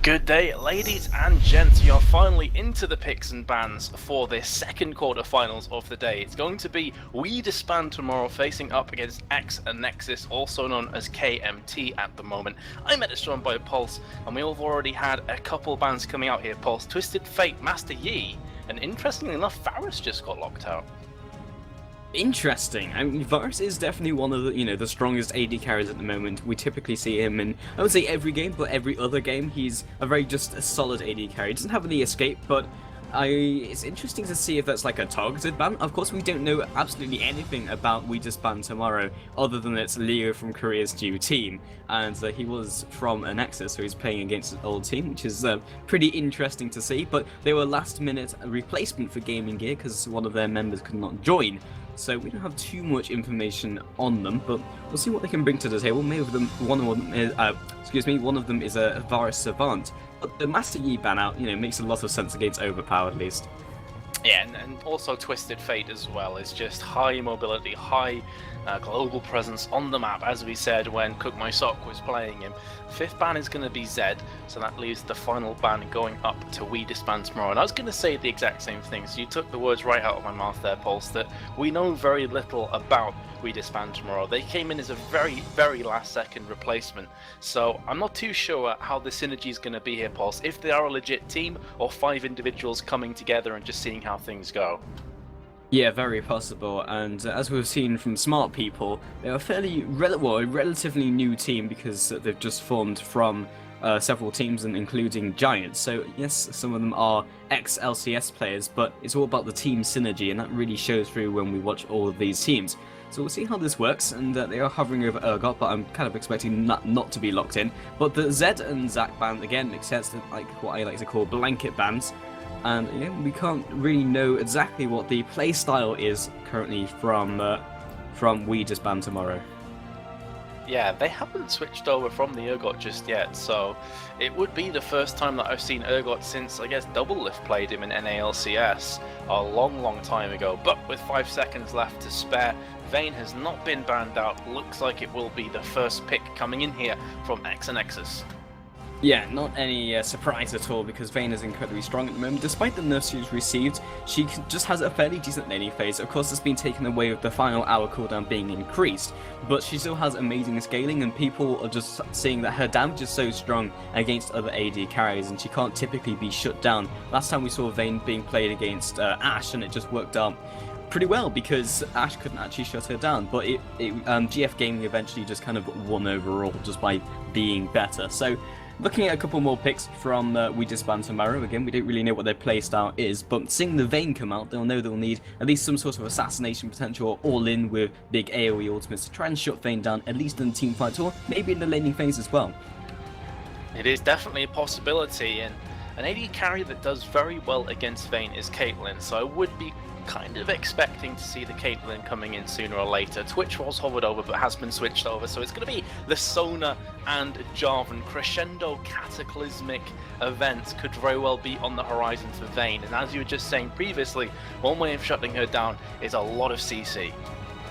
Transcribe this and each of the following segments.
Good day, ladies and gents. You are finally into the picks and bans for this second quarterfinals of the day. It's going to be WeDisbandTomorrow facing up against ex-Anexis, also known as KMT at the moment. I'm edited by Pulse, and we've already had a couple bans coming out here. Pulse, Twisted Fate, Master Yi, and interestingly enough, Varus just got locked out. Interesting. I mean, Varus is definitely one of the, the strongest AD carries at the moment. We typically see him in, I would say every game, but every other game, he's a very just a solid AD carry. He doesn't have any escape, but it's interesting to see if that's like a targeted ban. Of course, we don't know absolutely anything about WeDisbandTomorrow, other than it's Leo from Korea's due team, and he was from Anexis, so he's playing against an old team, which is pretty interesting to see. But they were last-minute replacement for Gaming Gear because one of their members could not join. So we don't have too much information on them, but we'll see what they can bring to the table. Maybe one of them is a Varus Savant. But the Master Yi ban out, makes a lot of sense against Overpower at least. Yeah, and also Twisted Fate as well is just high mobility, high global presence on the map, as we said when Cook My Sock was playing him. Fifth ban is going to be Zed, so that leaves the final ban going up to WeDisbandTomorrow. And I was going to say the exact same thing, so you took the words right out of my mouth there, Pulse, that we know very little about WeDisbandTomorrow. They came in as a very, very last second replacement, so I'm not too sure how the synergy is going to be here, Pulse, if they are a legit team or 5 individuals coming together and just seeing how things go. Yeah, very possible, and as we've seen from Smart People, they're a relatively new team because they've just formed from several teams, including Giants. So yes, some of them are ex-LCS players, but it's all about the team synergy, and that really shows through when we watch all of these teams. So we'll see how this works, and they are hovering over Urgot, but I'm kind of expecting not to be locked in. But the Zed and Zac ban, again, makes sense, like what I like to call blanket bans. And yeah, we can't really know exactly what the playstyle is currently from WeDisbandTomorrow. Yeah, they haven't switched over from the Urgot just yet, so it would be the first time that I've seen Urgot since, I guess, Doublelift played him in NALCS a long time ago. But with 5 seconds left to spare, Vayne has not been banned out. Looks like it will be the first pick coming in here from ex-Anexis. Yeah, not any surprise at all, because Vayne is incredibly strong at the moment. Despite the nerfs she's received, she just has a fairly decent laning phase. Of course, it's been taken away with the final hour cooldown being increased, but she still has amazing scaling, and people are just seeing that her damage is so strong against other AD carries, and she can't typically be shut down. Last time we saw Vayne being played against Ashe, and it just worked out pretty well because Ashe couldn't actually shut her down, but GF Gaming eventually just kind of won overall just by being better. So looking at a couple more picks from WeDisbandTomorrow, again, we don't really know what their playstyle is, but seeing the Vayne come out, they'll know they'll need at least some sort of assassination potential or all-in with big AoE ultimates to try and shut Vayne down, at least in the team fight or maybe in the laning phase as well. It is definitely a possibility, and an AD carry that does very well against Vayne is Caitlyn, so I would be kind of expecting to see the Caitlyn coming in sooner or later. Twitch was hovered over but has been switched over, so it's going to be the Sona and Jarvan crescendo cataclysmic event could very well be on the horizon for Vayne. And as you were just saying previously, one way of shutting her down is a lot of CC.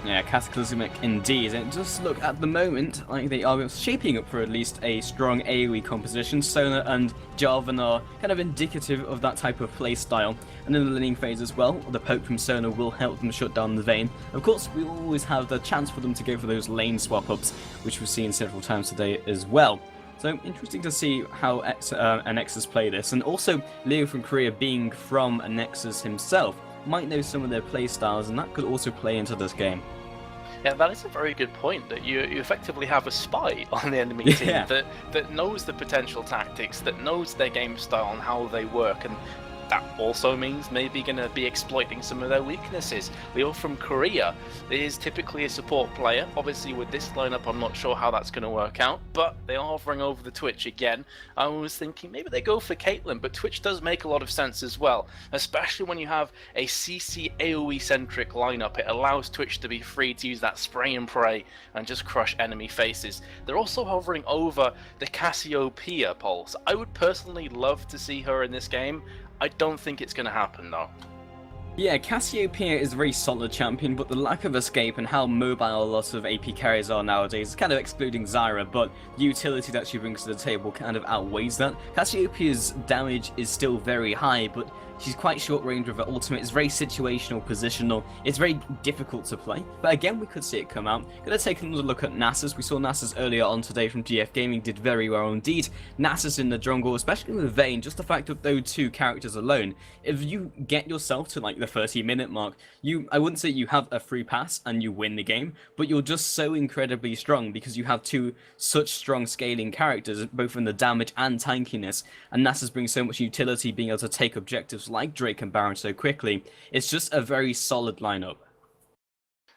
Yeah, cataclysmic indeed. And just look at the moment, like they are shaping up for at least a strong AoE composition. Sona and Jarvan are kind of indicative of that type of play style. And in the laning phase as well, the poke from Sona will help them shut down the Vayne. Of course, we will always have the chance for them to go for those lane swap-ups, which we've seen several times today as well. So interesting to see how Anexis play this. And also, Leo from Korea being from Anexis himself might know some of their play styles, and that could also play into this game. Yeah, that is a very good point, that you effectively have a spy on the enemy team that knows the potential tactics, that knows their game style and how they work, and that also means maybe going to be exploiting some of their weaknesses. Leo from Korea is typically a support player. Obviously with this lineup I'm not sure how that's going to work out, but they are hovering over the Twitch again. I was thinking maybe they go for Caitlyn, but Twitch does make a lot of sense as well, especially when you have a CC AoE centric lineup. It allows Twitch to be free to use that spray and pray and just crush enemy faces. They're also hovering over the Cassiopeia Pulse. I would personally love to see her in this game. I don't think it's going to happen though. Yeah, Cassiopeia is a very solid champion, but the lack of escape and how mobile a lot of AP carries are nowadays, kind of excluding Zyra, but the utility that she brings to the table kind of outweighs that. Cassiopeia's damage is still very high, but she's quite short range with her ultimate. It's very situational, positional. It's very difficult to play. But again, we could see it come out. Gonna take another look at Nasus. We saw Nasus earlier on today from GF Gaming, did very well indeed. Nasus in the jungle, especially with Vayne, just the fact of those two characters alone. If you get yourself to like the 30-minute mark, I wouldn't say you have a free pass and you win the game, but you're just so incredibly strong because you have two such strong scaling characters, both in the damage and tankiness, and Nasus brings so much utility being able to take objectives like Drake and Baron so quickly. It's just a very solid lineup.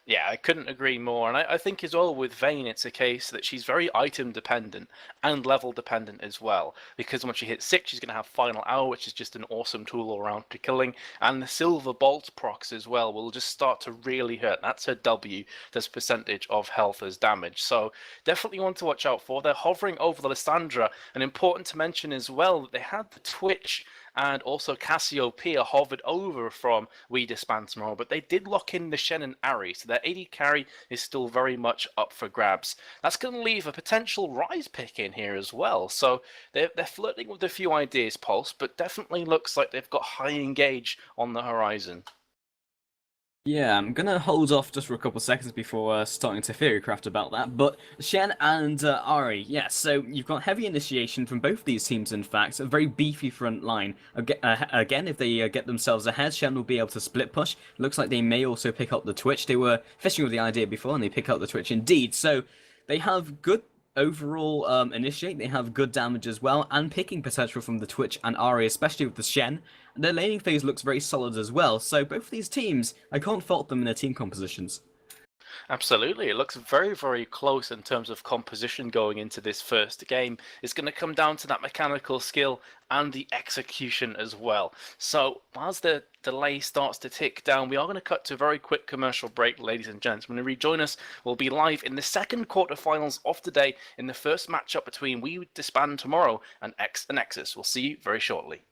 Yeah, I couldn't agree more, and I think as well with Vayne, it's a case that she's very item dependent and level dependent as well, because when she hits 6, she's going to have Final Hour, which is just an awesome tool all around to killing, and the Silver Bolt procs as well will just start to really hurt. That's her W, this percentage of health as damage, so definitely one to watch out for. They're hovering over the Lysandra, and important to mention as well that they had the Twitch and also Cassiopeia hovered over from WeDisbandTomorrow, but they did lock in the Shen and Ari, so their AD carry is still very much up for grabs. That's going to leave a potential Rise pick in here as well, so they're flirting with a few ideas, Pulse, but definitely looks like they've got high engage on the horizon. Yeah, I'm gonna hold off just for a couple seconds before starting to theorycraft about that, but Shen and Ari, yeah, so you've got heavy initiation from both these teams, in fact, a very beefy front line. Again, if they get themselves ahead, Shen will be able to split push. Looks like they may also pick up the Twitch. They were fishing with the idea before, and they pick up the Twitch indeed, so they have good overall initiate, they have good damage as well, and picking potential from the Twitch and Ari, especially with the Shen. Their laning phase looks very solid as well, so both of these teams, I can't fault them in their team compositions. Absolutely, it looks very, very close in terms of composition going into this first game. It's going to come down to that mechanical skill and the execution as well. So, as the delay starts to tick down, we are going to cut to a very quick commercial break, ladies and gents. When you rejoin us, we'll be live in the second quarterfinals of the day in the first matchup between WeDisbandTomorrow and ex-Anexis. We'll see you very shortly.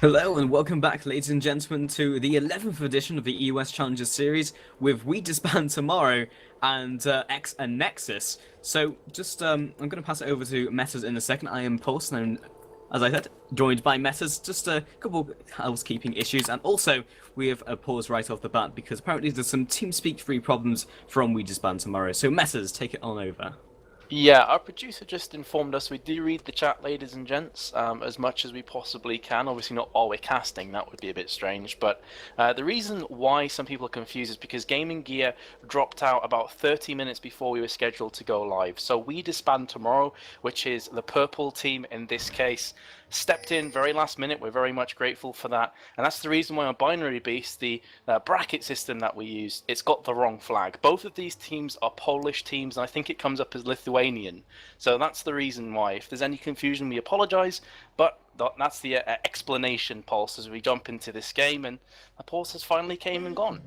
Hello and welcome back, ladies and gentlemen, to the 11th edition of the EUW Challenger Series with WeDisbandTomorrow and ex-Anexis. So, I'm going to pass it over to Metas in a second. I am Pulse, and as I said, joined by Metas. Just a couple housekeeping issues, and also we have a pause right off the bat because apparently there's some TeamSpeak 3 problems from WeDisbandTomorrow. So, Metas, take it on over. Yeah, our producer just informed us we do read the chat, ladies and gents, as much as we possibly can. Obviously not while we're casting, that would be a bit strange, but the reason why some people are confused is because Gaming Gear dropped out about 30 minutes before we were scheduled to go live. So We Disband Tomorrow, which is the purple team in this case, stepped in very last minute. We're very much grateful for that, and that's the reason why on Binary Beast, the bracket system that we use, it's got the wrong flag. Both of these teams are Polish teams, and I think it comes up as Lithuanian, so that's the reason why. If there's any confusion, we apologize, but that's the explanation, Pulse, as we jump into this game, and the Pulse has finally came and gone.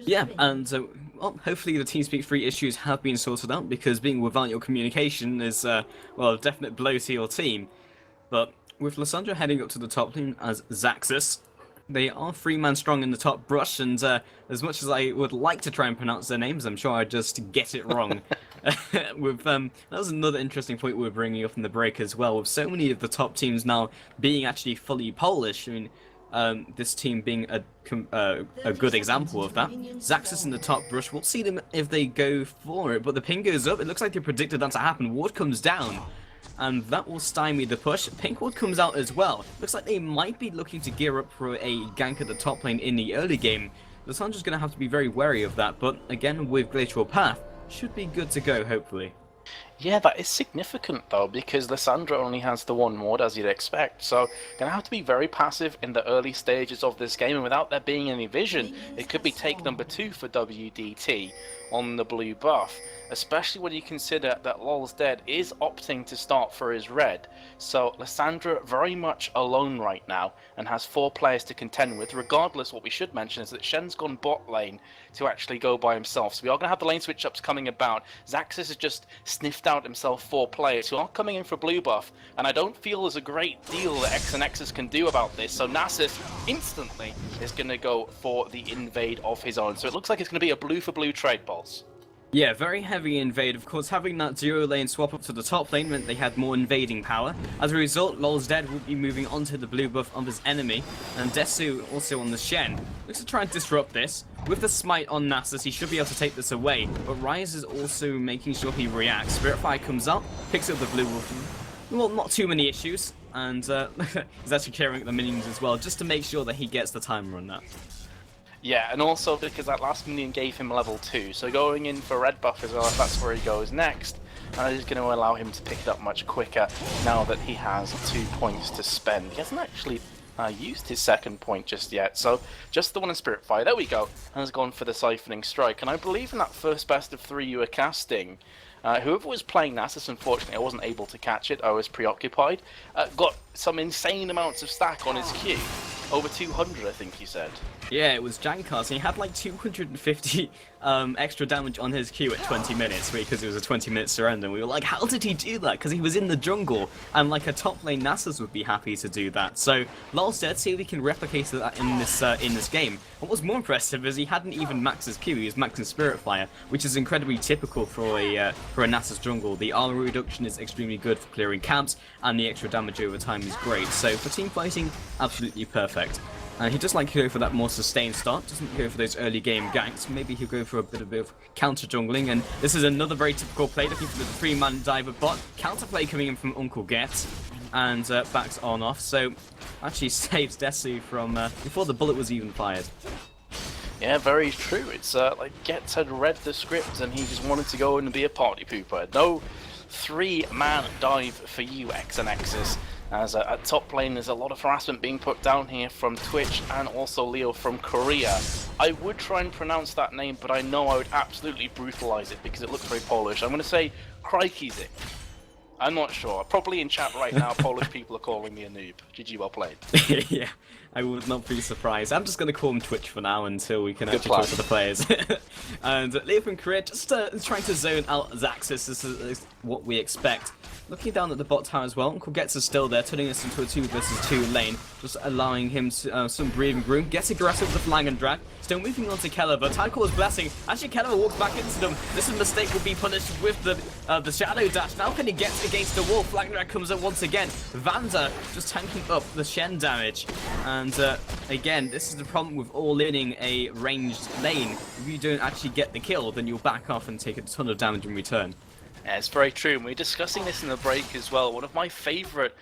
Yeah, and well, hopefully the TeamSpeak 3 issues have been sorted out, because being without your communication is, well, a definite blow to your team. But with Lysandra heading up to the top lane as Zaxis, they are 3-man strong in the top brush, and as much as I would like to try and pronounce their names, I'm sure I'd just get it wrong. That was another interesting point we were bringing up in the break as well, with so many of the top teams now being actually fully Polish. I mean, this team being a good example of that. Zaxis in the top brush, we'll see them if they go for it, but the ping goes up. It looks like they predicted that to happen. Ward comes down, and that will stymie the push. Pinkwood comes out as well. Looks like they might be looking to gear up for a gank at the top lane in the early game. Lysandra's going to have to be very wary of that, but again, with Glacial Path, should be good to go, hopefully. Yeah, that is significant though, because Lysandra only has the one ward, as you'd expect, so gonna have to be very passive in the early stages of this game, and without there being any vision, it could be take number 2 for WDT on the blue buff, especially when you consider that LOL's Dead is opting to start for his red. So Lysandra very much alone right now and has 4 players to contend with. Regardless, what we should mention is that Shen's gone bot lane to actually go by himself, so we are going to have the lane switch ups coming about. Zaxis has just sniffed out himself 4 players who are coming in for blue buff, and I don't feel there's a great deal that ex-Anexis can do about this, so Nasus instantly is going to go for the invade of his own. So it looks like it's going to be a blue for blue trade, Pulse. Yeah, very heavy invade. Of course, having that 0 lane swap up to the top lane meant they had more invading power. As a result, LOL's Dead will be moving onto the blue buff of his enemy, and Desu also on the Shen. Looks to try and disrupt this. With the smite on Nasus, he should be able to take this away, but Ryze is also making sure he reacts. Spiritfire comes up, picks up the blue buff. Well, not too many issues, and he's actually carrying the minions as well, just to make sure that he gets the timer on that. Yeah, and also because that last minion gave him level 2, so going in for red buff as well, if that's where he goes next, and is going to allow him to pick it up much quicker now that he has 2 points to spend. He hasn't actually used his second point just yet, so just the one in Spiritfire, there we go, and has gone for the Siphoning Strike. And I believe in that first best of 3 you were casting, whoever was playing Nasus, unfortunately I wasn't able to catch it, I was preoccupied, got some insane amounts of stack on his Q. Over 200, I think you said. Yeah, it was Jankars, and he had like 250 extra damage on his Q at 20 minutes, because it was a 20-minute surrender. And we were like, how did he do that? Because he was in the jungle, and like a top lane Nasus would be happy to do that. So, LOL's Dead, see if he can replicate that in this game. What was more impressive is he hadn't even maxed his Q, he was maxing Spiritfire, which is incredibly typical for a Nasus jungle. The armor reduction is extremely good for clearing camps, and the extra damage over time is great. So for team fighting, absolutely perfect. He does like to go for that more sustained start, doesn't go for those early game ganks. Maybe he'll go for a bit of counter jungling, and this is another very typical play, looking for the 3-man diver bot. Counterplay coming in from Uncle Get, and backs on off, so actually saves Desu from before the bullet was even fired. Yeah, very true. It's like Getz had read the script and he just wanted to go in and be a party pooper. No 3-man dive for you, ex-Anexis. As at top lane, there's a lot of harassment being put down here from Twitch and also Leo from Korea. I would try and pronounce that name, but I know I would absolutely brutalize it because it looks very Polish. I'm going to say Krajkizik. I'm not sure. Probably in chat right now, Polish people are calling me a noob. GG, well played. Yeah, I would not be surprised. I'm just going to call him Twitch for now until we can Good actually plan. talk to the players. And Leo from Korea just trying to zone out Zaxis. This is what we expect. Looking down at the bot tower as well, Uncle Gets is still there, turning us into a 2 versus 2 lane, just allowing him some breathing room. Gets aggressive with the flag and drag. Still moving on to Kellever. Tidecaller's blessing. Actually, Kellever walks back into them. This mistake will be punished with the Shadow Dash. Now can he get against the wall? Flag and drag comes up once again. Vanda just tanking up the Shen damage. And again, this is the problem with all-inning a ranged lane. If you don't actually get the kill, then you'll back off and take a ton of damage in return. Yeah, it's very true, and we were discussing this in the break as well. One of my favourite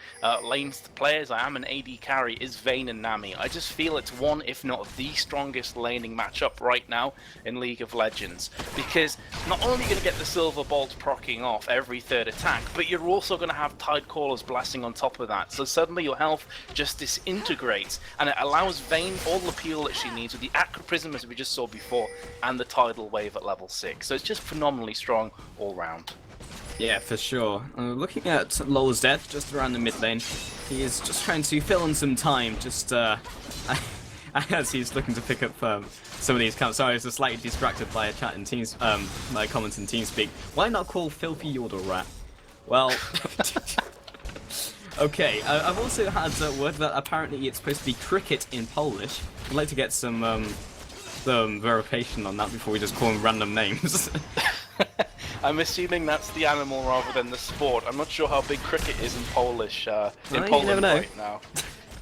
lanes players, I am an AD carry, is Vayne and Nami. I just feel it's one, if not the strongest laning matchup right now in League of Legends. Because not only are you going to get the Silver Bolt proccing off every 3rd attack, but you're also going to have Tidecaller's blessing on top of that. So suddenly your health just disintegrates, and it allows Vayne all the peel that she needs with the Acro Prism, as we just saw before, and the Tidal Wave at level 6. So it's just phenomenally strong all round. Yeah, for sure. Looking at Lol's death, just around the mid lane, he is just trying to fill in some time, just as he's looking to pick up some of these camps. Sorry, I was just slightly distracted by a chat in Teams, my comments in TeamSpeak. Why not call Filthy Yordle Rat? Well, okay. I've also had word that apparently it's supposed to be cricket in Polish. I'd like to get some verification on that before we just call him random names. I'm assuming that's the animal rather than the sport. I'm not sure how big cricket is in Polish, in Poland right now.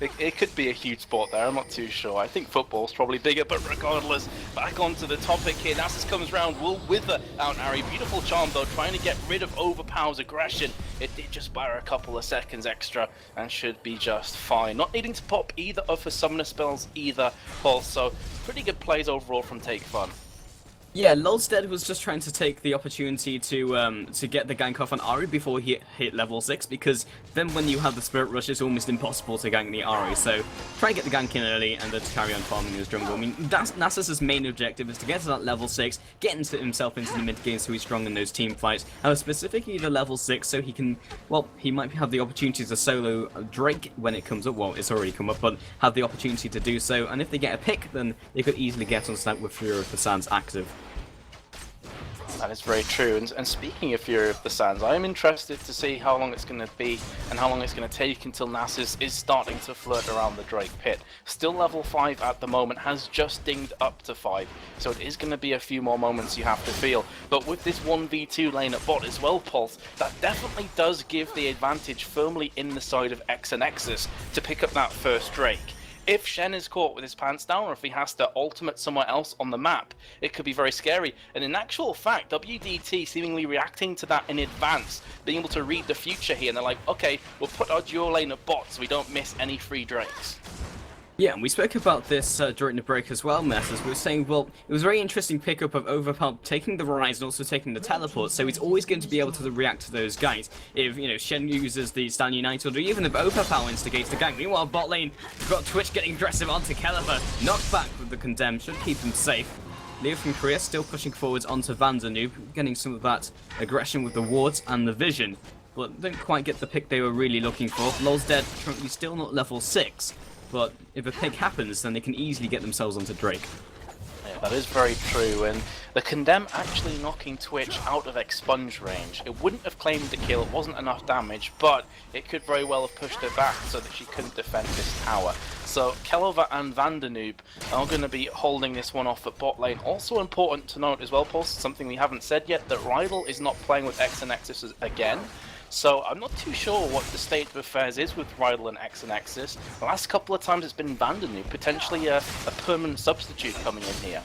It could be a huge sport there, I'm not too sure. I think football's probably bigger, but regardless, back onto the topic here. Nasus comes round, will wither out Ari. Beautiful charm though, trying to get rid of Overpower's aggression. It did just buy her a couple of seconds extra and should be just fine. Not needing to pop either of her summoner spells either, also. Pretty good plays overall from Take Fun. Yeah, Lolstead was just trying to take the opportunity to get the gank off on Ari before he hit level 6, because then when you have the Spirit Rush, it's almost impossible to gank the Ari. So try and get the gank in early and then carry on farming his jungle. I mean, that's Nasus's main objective, is to get to that level 6, get himself into the mid game so he's strong in those team fights, specifically the level 6, so he can, well, he might have the opportunity to solo Drake when it comes up. Well, it's already come up, but have the opportunity to do so. And if they get a pick, then they could easily get on Snap with Fury of the Sands active. That is very true, and speaking of Fury of the Sands, I am interested to see how long it's going to be and how long it's going to take until Nasus is starting to flirt around the Drake pit. Still level 5 at the moment, has just dinged up to 5, so it is going to be a few more moments you have to feel. But with this 1v2 lane at bot as well, Pulse, that definitely does give the advantage firmly in the side of ex-Anexis to pick up that first Drake. If Shen is caught with his pants down, or if he has to ultimate somewhere else on the map, it could be very scary. And in actual fact, WDT seemingly reacting to that in advance, being able to read the future here, and they're like, okay, we'll put our dual lane at bot so we don't miss any free Drakes. Yeah, and we spoke about this during the break as well, Messers. We were saying, well, it was a very interesting pickup of Overpower taking the Rise and also taking the Teleport, so he's always going to be able to react to those guys. If, you know, Shen uses the Stand United, or even if Overpower instigates the gank. Meanwhile, bot lane, we've got Twitch getting aggressive onto Kellever. Knocked back with the Condemn, should keep him safe. Leo from Korea still pushing forwards onto Vandernoob, getting some of that aggression with the wards and the vision, but don't quite get the pick they were really looking for. Lol's dead, currently still not level 6. But if a pick happens, then they can easily get themselves onto Drake. Yeah, that is very true, and the Condemn actually knocking Twitch out of Expunge range. It wouldn't have claimed the kill, it wasn't enough damage, but it could very well have pushed her back so that she couldn't defend this tower. So Kellever and Vandernoob are going to be holding this one off at bot lane. Also important to note as well, Pulse, something we haven't said yet, that Rydal is not playing with ex-Anexis again. So I'm not too sure what the state of affairs is with Rydal and ex-Anexis. The last couple of times it's been Vandernu, potentially a permanent substitute coming in here.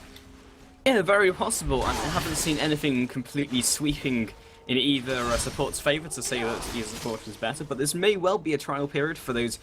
Yeah, very possible, and I haven't seen anything completely sweeping in either support's favour to say that either support is better, but this may well be a trial period for those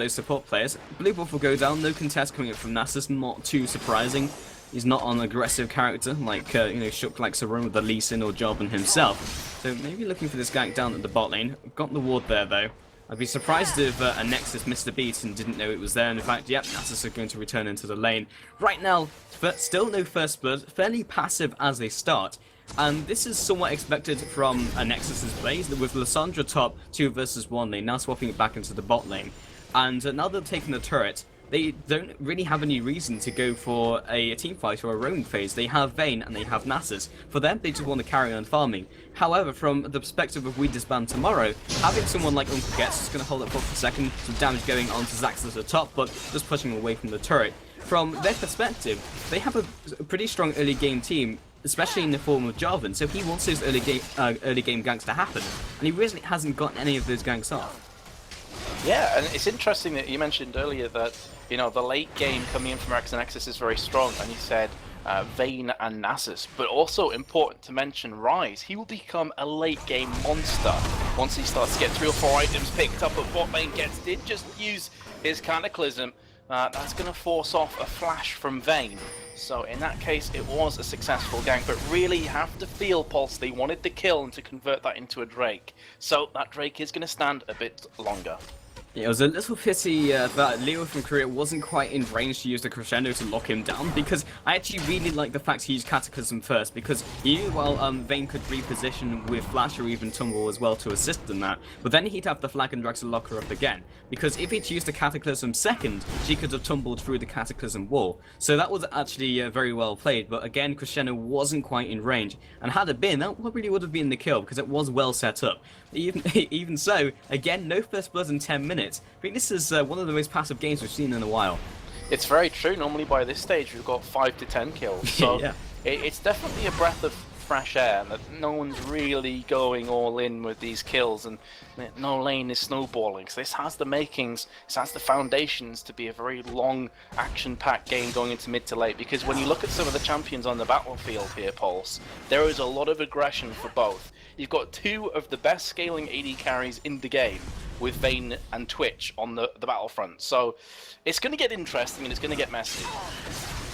support players. Blue buff will go down, no contest coming up from Nasus, not too surprising. He's not an aggressive character like, Shook likes to run with the Lee Sin or Jarvan himself. So maybe looking for this gank down at the bot lane. Got the ward there though. I'd be surprised if Anexis missed a beat and didn't know it was there. And in fact, yep, Nasus are going to return into the lane. Right now, still no first blood, fairly passive as they start. And this is somewhat expected from Anexis' plays, with Lissandra top 2 versus 1 lane, now swapping it back into the bot lane. And now they've taken the turret, they don't really have any reason to go for a team fight or a roaming phase. They have Vayne and they have Nasus. For them, they just want to carry on farming. However, from the perspective of WeDisbandTomorrow, having someone like Uncle Gets is going to hold up for a second, some damage going on to Zaxxas at the top, but just pushing away from the turret. From their perspective, they have a pretty strong early game team, especially in the form of Jarvan, so he wants those early game ganks to happen, and he really hasn't gotten any of those ganks off. Yeah, and it's interesting that you mentioned earlier that, the late game coming in from ex-Anexis is very strong, and you said Vayne and Nasus, but also important to mention Ryze. He will become a late game monster once he starts to get 3 or 4 items picked up at bot lane. Did just use his Cataclysm. That's going to force off a flash from Vayne. So in that case, it was a successful gank, but really you have to feel, Pulse, they wanted the kill and to convert that into a Drake. So that Drake is going to stand a bit longer. Yeah, it was a little pity that Leo from Korea wasn't quite in range to use the Crescendo to lock him down, because I actually really like the fact he used Cataclysm first, because he knew while Vayne could reposition with Flash or even Tumble as well to assist in that, but then he'd have the Flag and Drax to lock her up again, because if he'd used the Cataclysm second, she could have tumbled through the Cataclysm wall. So that was actually very well played, but again, Crescendo wasn't quite in range, and had it been, that really would have been the kill, because it was well set up. Even so, again, no first blood in 10 minutes. I think this is one of the most passive games we've seen in a while. It's very true. Normally by this stage we've got 5 to 10 kills, so yeah. It's definitely a breath of fresh air that no one's really going all in with these kills, and no lane is snowballing. So this has the makings, this has the foundations to be a very long action-packed game going into mid to late, because when you look at some of the champions on the battlefield here, Pulse, there is a lot of aggression for both. You've got 2 of the best scaling AD carries in the game, with Vayne and Twitch on the battlefront. So it's going to get interesting and it's going to get messy.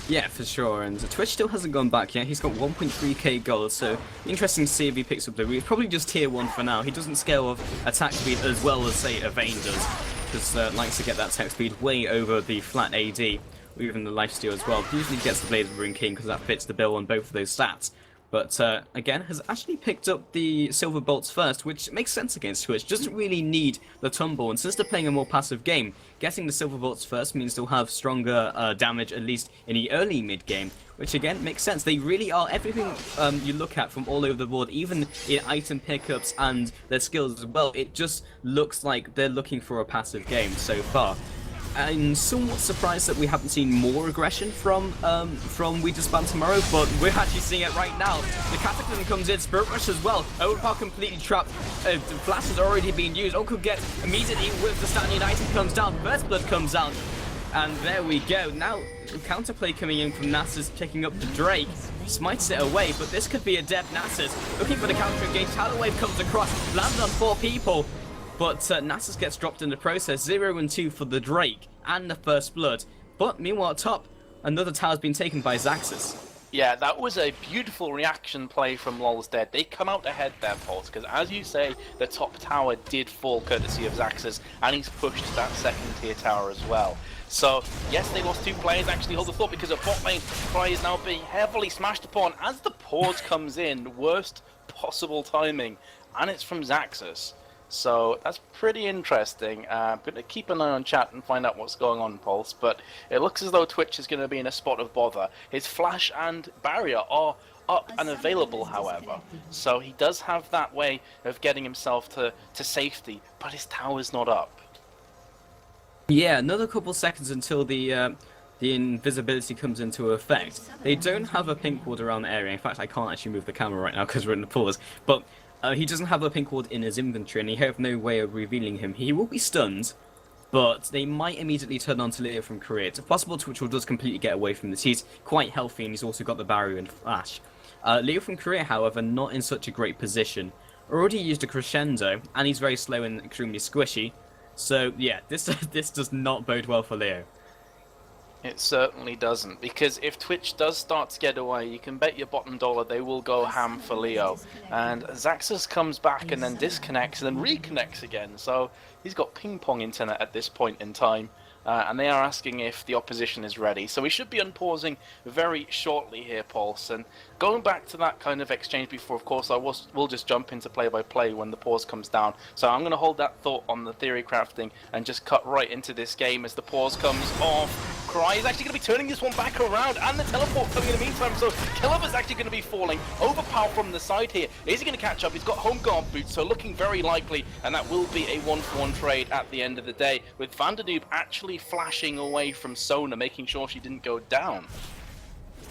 Yeah, for sure, and Twitch still hasn't gone back yet. He's got 1.3k gold, so interesting to see if he picks up the root. Probably just tier 1 for now. He doesn't scale of attack speed as well as, say, a Vayne does, because likes to get that attack speed way over the flat AD, or even the lifesteal as well. Usually gets the Blade of Rune King because that fits the bill on both of those stats. But again, has actually picked up the Silver Bolts first, which makes sense against Twitch. Doesn't really need the Tumble, and since they're playing a more passive game, getting the Silver Bolts first means they'll have stronger damage, at least in the early mid game, which again makes sense. They really are everything you look at from all over the board, even in item pickups and their skills as well. It just looks like they're looking for a passive game so far. I'm somewhat surprised that we haven't seen more aggression from WeDisbandTomorrow, but we're actually seeing it right now. The Cataclysm comes in, Spirit Rush as well. Overpower completely trapped. The Flash has already been used. Uncle Get immediately with the standing item comes down. First Blood comes out. And there we go. Now, counterplay coming in from Nasus, picking up the Drake. Smites it away, but this could be a dead Nasus. Looking for the counter engage. Tidal Wave comes across, lands on 4 people. But Nasus gets dropped in the process, 0 and 2 for the Drake and the First Blood. But meanwhile, top, another tower's been taken by Zaxxas. Yeah, that was a beautiful reaction play from LOL's Dead. They come out ahead there, Pulse, because as you say, the top tower did fall courtesy of Zaxxas, and he's pushed that second tier tower as well. So, yes, they lost 2 players, actually, hold the thought, because a bot lane try is now being heavily smashed upon as the pause comes in. Worst possible timing, and it's from Zaxxas. So that's pretty interesting. I'm going to keep an eye on chat and find out what's going on, Pulse, but it looks as though Twitch is going to be in a spot of bother. His Flash and Barrier are up and available, however, so he does have that way of getting himself to safety, but his tower's not up. Yeah, another couple seconds until the invisibility comes into effect. They don't have a pink ward around the area. In fact, I can't actually move the camera right now because we're in the pause, but He doesn't have a pink ward in his inventory, and he have no way of revealing him. He will be stunned, but they might immediately turn on to Leo from Korea. It's possible Twitch will just completely get away from this. He's quite healthy, and he's also got the barrier and flash. Leo from Korea, however, not in such a great position. Already used a crescendo, and he's very slow and extremely squishy. So yeah, this does not bode well for Leo. It certainly doesn't, because if Twitch does start to get away, you can bet your bottom dollar they will go ham for Leo. And Zaxxas comes back and then disconnects and then reconnects again, so he's got ping-pong internet at this point in time. And they are asking if the opposition is ready. So we should be unpausing very shortly here, Pulse. And going back to that kind of exchange before, of course, we'll just jump into play-by-play when the pause comes down. So I'm going to hold that thought on the theory crafting and just cut right into this game as the pause comes off. Cry is actually going to be turning this one back around, and the teleport coming in the meantime. So Killever's actually going to be falling. Overpower from the side here. Is he going to catch up? He's got home guard boots, so looking very likely, and that will be a 1-for-1 trade at the end of the day, with Vanderdoob actually flashing away from Sona, making sure she didn't go down.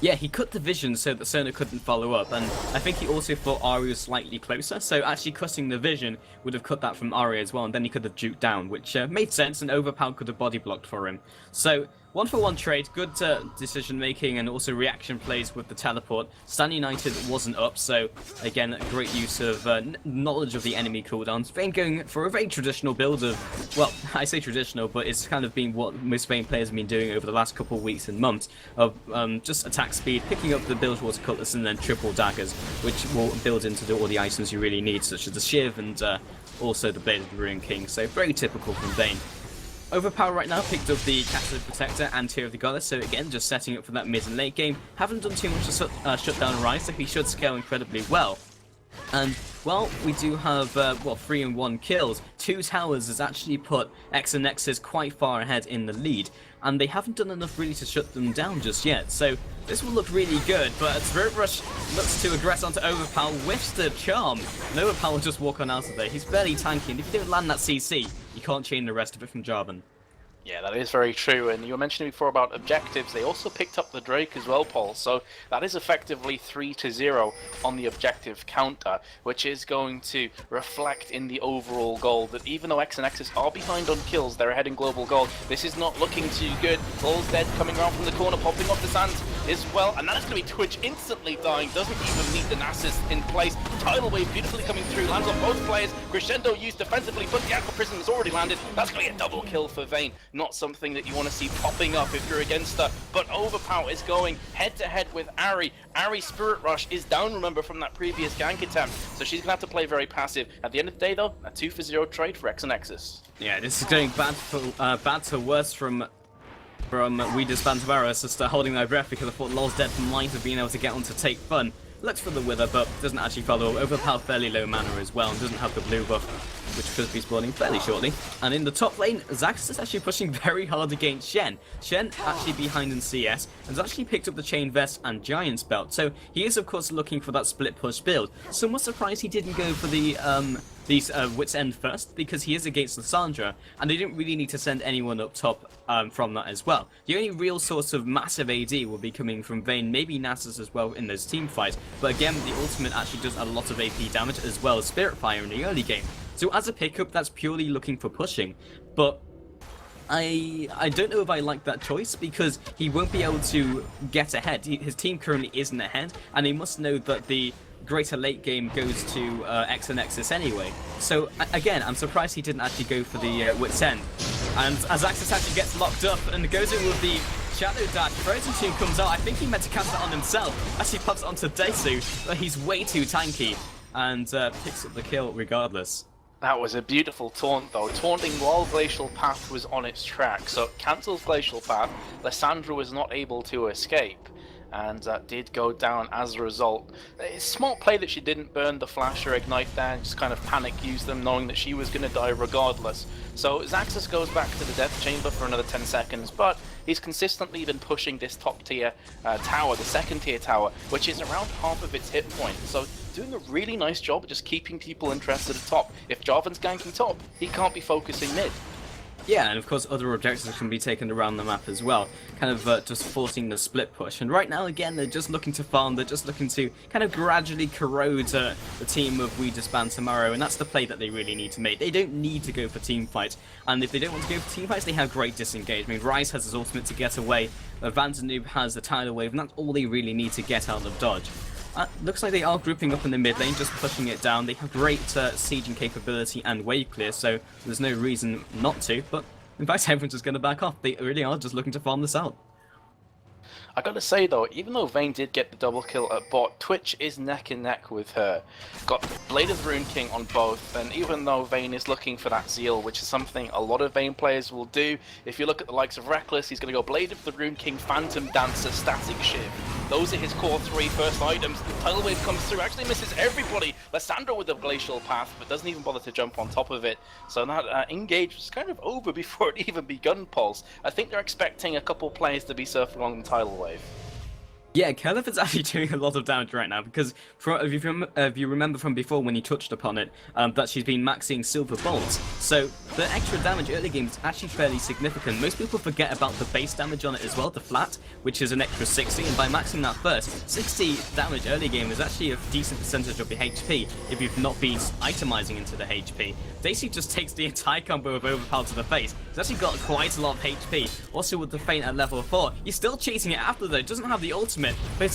Yeah, he cut the vision so that Sona couldn't follow up, and I think he also thought Ari was slightly closer, so actually cutting the vision would have cut that from Ari as well, and then he could have juked down, which made sense, and Overpower could have body blocked for him. So 1-for-1 trade, good decision making and also reaction plays with the teleport. Stan United wasn't up, so again, great use of knowledge of the enemy cooldowns. Vayne going for a very traditional build of, well, I say traditional, but it's kind of been what most Vayne players have been doing over the last couple of weeks and months, of just attack speed, picking up the build towards Cutlass and then triple daggers, which will build into all the items you really need, such as the Shiv and also the Blade of the Ruin King, so very typical from Vayne. Overpower right now picked up the Castle Protector and Tear of the Goddess, so again, just setting up for that mid and late game. Haven't done too much to shut down Rise, so he should scale incredibly well. And, well, we do have, 3 and 1 kills. 2 towers has actually put ex-Anexis quite far ahead in the lead, and they haven't done enough really to shut them down just yet. So this will look really good, but Spirit Rush looks to aggress onto Overpower, whiffs the charm, and Overpower will just walk on out of there. He's barely tanky, and if you don't land that CC, you can't chain the rest of it from Jarvan. Yeah, that is very true, and you were mentioning before about objectives. They also picked up the Drake as well, Paul, so that is effectively 3-0 on the objective counter, which is going to reflect in the overall goal that even though ex-Anexis are behind on kills, they're ahead in global goal. This is not looking too good. Ball's dead, coming around from the corner, popping off the sand as well, and that is going to be Twitch instantly dying, doesn't even meet the Nasus in place. Tidal Wave beautifully coming through, lands on both players. Crescendo used defensively, but the Aqua Prism has already landed. That's going to be a double kill for Vayne. Not something that you want to see popping up if you're against her, but Overpower is going head-to-head with Ari. Ari's Spirit Rush is down, remember, from that previous gank attempt, so she's going to have to play very passive. At the end of the day, though, a 2-for-0 trade for ex-Anexis. Yeah, this is going bad to worse from WeDisbandTomorrow. It's just holding my breath because I thought Lol's Dead might have been able to get on to take fun. Looks for the Wither, but doesn't actually follow. Overpower fairly low mana as well, and doesn't have the blue buff, which should be spawning fairly shortly. And in the top lane, Zaxxas is actually pushing very hard against Shen. Shen actually behind in CS, and has actually picked up the Chain Vest and Giant's Belt. So he is, of course, looking for that split push build. Somewhat surprised he didn't go for the Wit's End first, because he is against Lissandra, and they didn't really need to send anyone up top from that as well. The only real source of massive AD will be coming from Vayne, maybe Nasus as well in those team fights, but again, the ultimate actually does a lot of AP damage as well as Spirit Fire in the early game. So as a pickup, that's purely looking for pushing, but I don't know if I like that choice, because he won't be able to get ahead. His team currently isn't ahead, and he must know that the greater late game goes to ex-Anexis anyway. So again, I'm surprised he didn't actually go for the Wit's End. And as Axis actually gets locked up and goes in with the Shadow Dash, Frozen Tomb comes out. I think he meant to cast it on himself. Actually pops it onto Desu, but he's way too tanky and picks up the kill regardless. That was a beautiful taunt, though. Taunting while Glacial Path was on its track. So it cancels Glacial Path. Lissandra was not able to escape, and did go down as a result. It's smart play that she didn't burn the flash or ignite there, just kind of panic use them, knowing that she was going to die regardless. So Zaxxas goes back to the death chamber for another 10 seconds, but he's consistently been pushing this top tier tower, the second tier tower, which is around half of its hit point. So doing a really nice job of just keeping people interested at top. If Jarvan's ganking top, he can't be focusing mid. Yeah, and of course other objectives can be taken around the map as well, kind of just forcing the split push. And right now, again, they're just looking to farm, they're just looking to kind of gradually corrode the team of WeDisbandTomorrow, and that's the play that they really need to make. They don't need to go for team fights, and if they don't want to go for team fights, they have great disengage. I mean, Ryze has his ultimate to get away, Vandernoob has the tidal wave, and that's all they really need to get out of dodge. Looks like they are grouping up in the mid lane, just pushing it down. They have great sieging capability and wave clear, so there's no reason not to, but in fact everyone's just going to back off. They really are just looking to farm this out. I gotta say though, even though Vayne did get the double kill at bot, Twitch is neck and neck with her. Got Blade of the Rune King on both, and even though Vayne is looking for that Zeal, which is something a lot of Vayne players will do, if you look at the likes of Reckless, he's gonna go Blade of the Rune King, Phantom Dancer, Static Shiv. Those are his core three first items. The tidal wave comes through, actually misses everybody. Lissandra with the glacial path, but doesn't even bother to jump on top of it. So that engage was kind of over before it even begun, Pulse. I think they're expecting a couple players to be surfing along the tidal wave. Yeah, Kelif is actually doing a lot of damage right now, because if you remember from before when he touched upon it, that she's been maxing Silver Bolts. So the extra damage early game is actually fairly significant. Most people forget about the base damage on it as well, the flat, which is an extra 60, and by maxing that first, 60 damage early game is actually a decent percentage of your HP if you've not been itemizing into the HP. Daisy just takes the entire combo of Overpower to the face. He's actually got quite a lot of HP. Also with the Feint at level 4, he's still chasing it after though, doesn't have the ultimate. But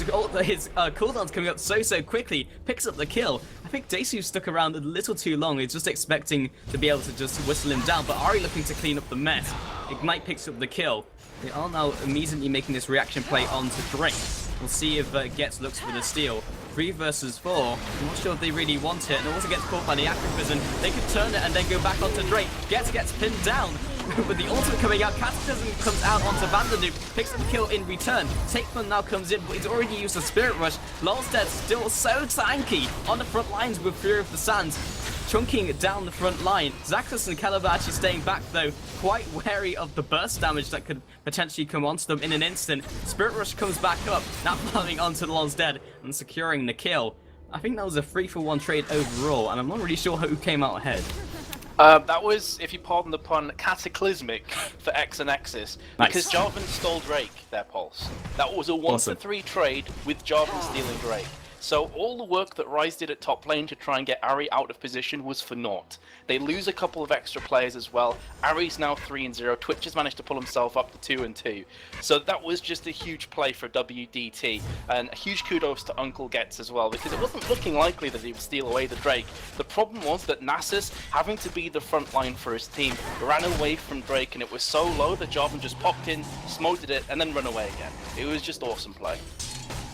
his cooldown's coming up so quickly, picks up the kill. I think Daisy stuck around a little too long. He's just expecting to be able to just whistle him down, but Ari looking to clean up the mess. Ignite picks up the kill. They are now immediately making this reaction play onto Drake. We'll see if Getz looks for the steal. 3 versus 4. I'm not sure if they really want it, and also gets caught by the Activism. They could turn it and then go back onto Drake. Getz gets pinned down. With the ultimate coming out, Cataclysm comes out onto Vandernoop, picks up the kill in return. Takefun now comes in, but he's already used the Spirit Rush. Lolstead still so tanky on the front lines with Fury of the Sands, chunking down the front line. Zaxxas and Caliber actually staying back though, quite wary of the burst damage that could potentially come onto them in an instant. Spirit Rush comes back up, now falling onto Lolstead and securing the kill. I think that was a 3-for-1 trade overall, and I'm not really sure who came out ahead. That was, if you pardon the pun, cataclysmic for ex-Anexis, because Nice. Jarvan stole Drake, their Pulse. That was a 1-for-3 trade with Jarvan stealing Drake. So all the work that Ryze did at top lane to try and get Ahri out of position was for naught. They lose a couple of extra players as well. Ahri's now 3-0. Twitch has managed to pull himself up to 2-2. So that was just a huge play for WDT. And a huge kudos to Uncle Getz as well, because it wasn't looking likely that he would steal away the Drake. The problem was that Nasus, having to be the front line for his team, ran away from Drake, and it was so low that Jarvan just popped in, smoted it, and then run away again. It was just awesome play.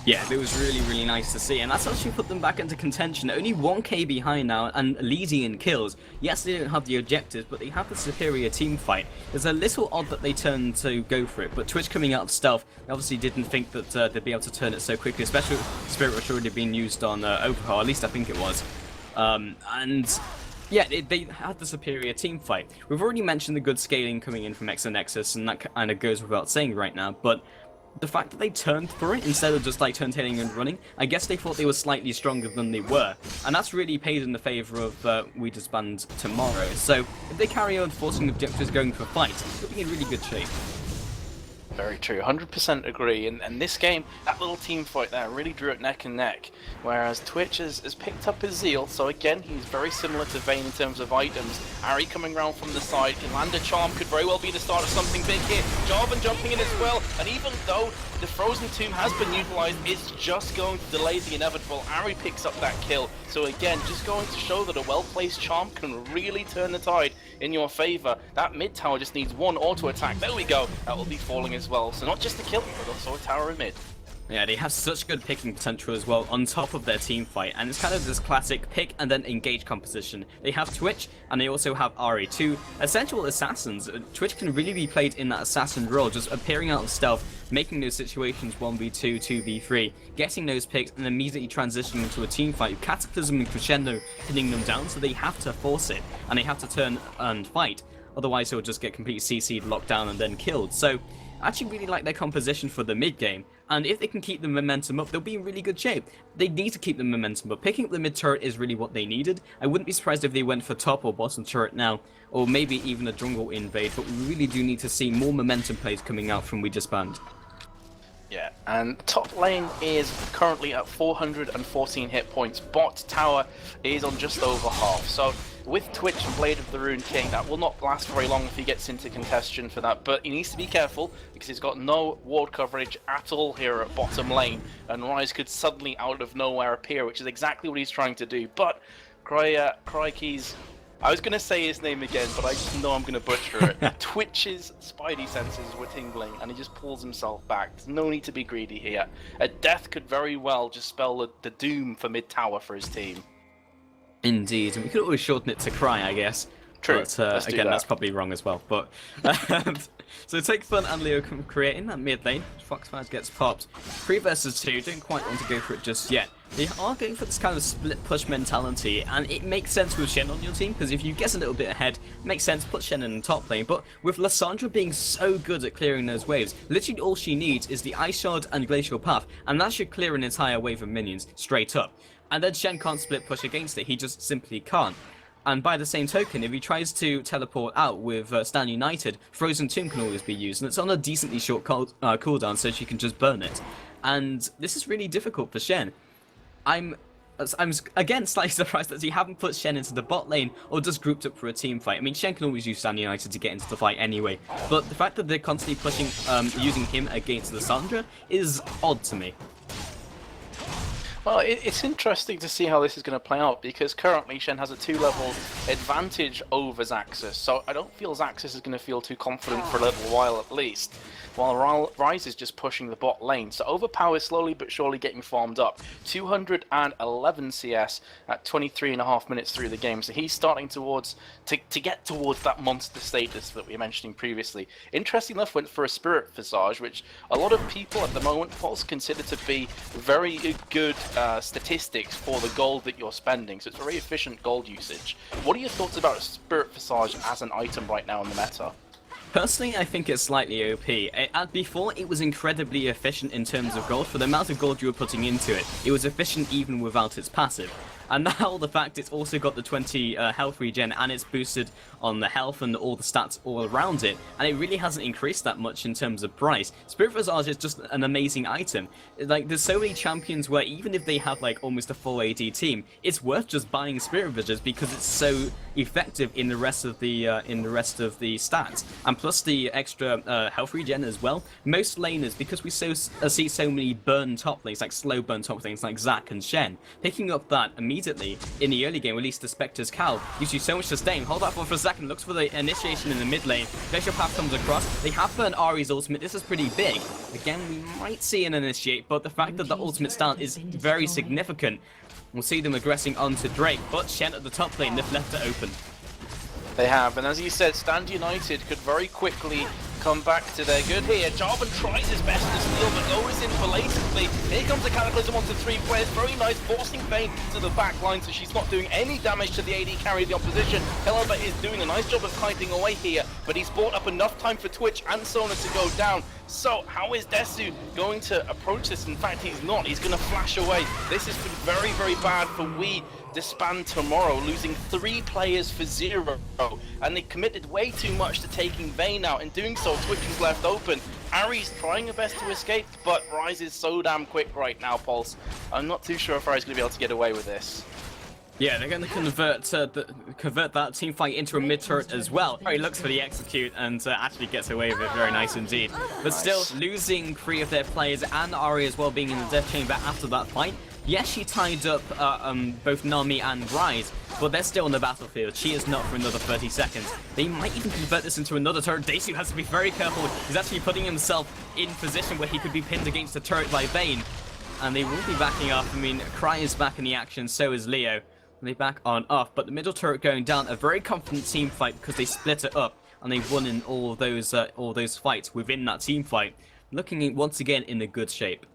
Yeah, it was really nice to see, and that's actually put them back into contention. Only 1k behind now and leading in kills. Yes, they don't have the objectives, but they have the superior team fight. It's a little odd that they turned to go for it, but Twitch coming out of stealth, they obviously didn't think that they'd be able to turn it so quickly, especially with Spirit Rush already being used on Overhaul, at least I think it was. And yeah, they had the superior team fight. We've already mentioned the good scaling coming in from ex-Anexis, and that kind of goes without saying right now, but the fact that they turned for it instead of just like turntailing and running, I guess they thought they were slightly stronger than they were, and that's really paid in the favour of WeDisbandTomorrow. So if they carry on forcing objectives going for fights, they'll be in really good shape. Very true, 100% agree. And this game, that little team fight there really drew it neck and neck. Whereas Twitch has picked up his Zeal, so again, he's very similar to Vayne in terms of items. Ahri coming around from the side, can land a charm, could very well be the start of something big here. Jarvan jumping in as well, and even though the Frozen Tomb has been utilised, it's just going to delay the inevitable. Ahri picks up that kill. So again, just going to show that a well-placed charm can really turn the tide in your favour. That mid tower just needs one auto attack. There we go. That will be falling as well. So not just a kill, but also a tower in mid. Yeah, they have such good picking potential as well on top of their team fight, and it's kind of this classic pick and then engage composition. They have Twitch, and they also have Ahri, two essential assassins. Twitch can really be played in that assassin role, just appearing out of stealth, making those situations 1v2, 2v3, getting those picks, and immediately transitioning into a team fight with Cataclysm and Crescendo pinning them down, so they have to force it, and they have to turn and fight. Otherwise, he'll just get completely CC'd, locked down, and then killed. So I actually really like their composition for the mid game. And if they can keep the momentum up, they'll be in really good shape. They need to keep the momentum up. Picking up the mid turret is really what they needed. I wouldn't be surprised if they went for top or bottom turret now, or maybe even a jungle invade, but we really do need to see more momentum plays coming out from WeDisband. Yeah, and top lane is currently at 414 hit points. Bot tower is on just over half. So with Twitch and Blade of the Rune King, that will not last very long if he gets into contention for that. But he needs to be careful because he's got no ward coverage at all here at bottom lane. And Ryze could suddenly out of nowhere appear, which is exactly what he's trying to do. But Crikey's... I was going to say his name again, but I just know I'm going to butcher it. Twitch's spidey senses were tingling, and he just pulls himself back. There's no need to be greedy here. A death could very well just spell the doom for mid-tower for his team. Indeed, and we could always shorten it to Cry, I guess. True. But again, that's probably wrong as well. But so Take Fun and Leo can create in that mid lane. Foxfire gets popped. 3 versus 2, don't quite want to go for it just yet. They are going for this kind of split push mentality, and it makes sense with Shen on your team, because if you get a little bit ahead, it makes sense, put Shen in the top lane. But with Lissandra being so good at clearing those waves, literally all she needs is the Ice Shard and Glacial Path, and that should clear an entire wave of minions straight up. And then Shen can't split push against it, he just simply can't. And by the same token, if he tries to teleport out with Stand United, Frozen Tomb can always be used, and it's on a decently short cooldown, so she can just burn it. And this is really difficult for Shen. I'm again slightly surprised that he haven't put Shen into the bot lane or just grouped up for a team fight. I mean, Shen can always use Stand United to get into the fight anyway, but the fact that they're constantly pushing, using him against Lissandra is odd to me. Well, it's interesting to see how this is going to play out, because currently Shen has a 2-level advantage over Zaxxas, so I don't feel Zaxxas is going to feel too confident for a little while at least, while Ryze is just pushing the bot lane. So Overpower is slowly but surely getting farmed up. 211 CS at 23.5 minutes through the game, so he's starting towards to get towards that monster status that we were mentioning previously. Interesting enough, went for a Spirit Visage, which a lot of people at the moment consider to be very good statistics for the gold that you're spending, so it's very efficient gold usage. What are your thoughts about Spirit Visage as an item right now in the meta? Personally, I think it's slightly OP. Before, it was incredibly efficient in terms of gold. For the amount of gold you were putting into it, it was efficient even without its passive. And now the fact it's also got the 20 health regen, and it's boosted on the health and all the stats all around it, and it really hasn't increased that much in terms of price. Spirit Visage is just an amazing item. Like, there's so many champions where even if they have like almost a full AD team, it's worth just buying Spirit Visage because it's so effective in the rest of the stats, and plus the extra health regen as well. Most laners, because we see so many burn top lanes, like slow burn top lanes like Zac and Shen, picking up that immediately in the early game, at least the Spectre's Cal, gives you so much sustain. Hold that for a second, looks for the initiation in the mid lane. Glacial Path comes across. They have burned Ahri's ultimate. This is pretty big. Again, we might see an initiate, but the fact that the ultimate stun is very significant. We'll see them aggressing onto Drake, but Shen at the top lane, they've left it open. They have, and as you said, Stand United could very quickly come back to their good here. Jarvan tries his best to steal, but lowers in blatantly. Here comes the Cataclysm onto 3 players. Very nice, forcing Vayne to the back line, so she's not doing any damage to the AD carry of the opposition. Helaba is doing a nice job of kiting away here, but he's bought up enough time for Twitch and Sona to go down. So how is Desu going to approach this? In fact, he's not. He's going to flash away. This has been very, very bad for WeDisbandTomorrow, losing 3 players for 0. And they committed way too much to taking Vayne out. In doing so, Twitch is left open. Ari's trying her best to escape, but Ryze is so damn quick right now, Pulse. I'm not too sure if Ari's going to be able to get away with this. Yeah, they're going to convert that team fight into a mid turret as well. He looks for the execute and actually gets away with it. Very nice indeed. But still, losing 3 of their players and Ahri as well being in the death chamber after that fight. Yes, she tied up both Nami and Ryze, but they're still on the battlefield. She is not for another 30 seconds. They might even convert this into another turret. Desu has to be very careful. He's actually putting himself in position where he could be pinned against a turret by Vayne. And they will be backing up. I mean, Cry is back in the action, so is Leo. They back on off, but the middle turret going down. A very confident team fight because they split it up and they won in all those fights within that team fight. Looking once again in a good shape.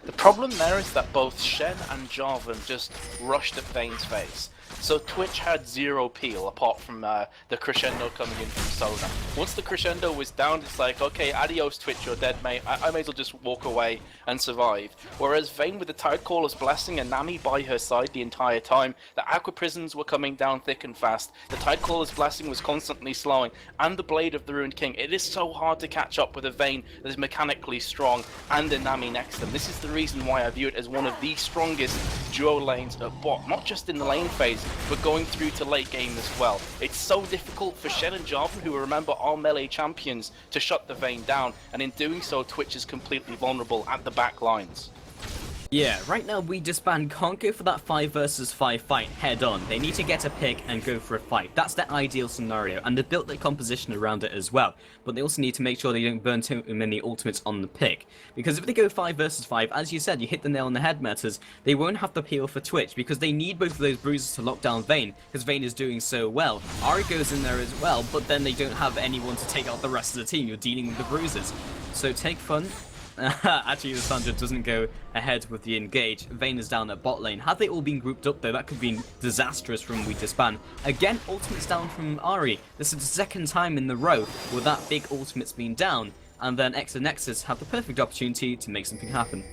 The problem there is that both Shen and Jarvan just rushed at Vayne's face. So Twitch had zero peel apart from the crescendo coming in from Sona. Once the crescendo was down, it's like, okay, adios Twitch, you're dead, mate. I may as well just walk away and survive. Whereas Vayne with the Tidecaller's Blessing and Nami by her side the entire time, the Aqua Prisons were coming down thick and fast, the Tidecaller's Blessing was constantly slowing, and the Blade of the Ruined King. It is so hard to catch up with a Vayne that is mechanically strong and a Nami next to them. This is the reason why I view it as one of the strongest duo lanes at bot, not just in the lane phase, but going through to late game as well. It's so difficult for Shen and Jarvan, who remember are melee champions, to shut the Vayne down, and in doing so, Twitch is completely vulnerable at the back lines. Yeah, right now WeDisband can't go for that 5 versus 5 fight head on. They need to get a pick and go for a fight. That's their ideal scenario, and they've built their composition around it as well. But they also need to make sure they don't burn too many ultimates on the pick. Because if they go 5 versus 5, as you said, you hit the nail on the head, Metas, they won't have the peel for Twitch, because they need both of those bruises to lock down Vayne, because Vayne is doing so well. Ahri goes in there as well, but then they don't have anyone to take out the rest of the team. You're dealing with the bruises. So take fun. Actually, the Sandra doesn't go ahead with the engage. Vayne is down at bot lane. Had they all been grouped up though, that could have been disastrous from WeDisband. Again, ultimates down from Ahri. This is the second time in the row with that big ultimate's been down. And then ex-Anexis have the perfect opportunity to make something happen.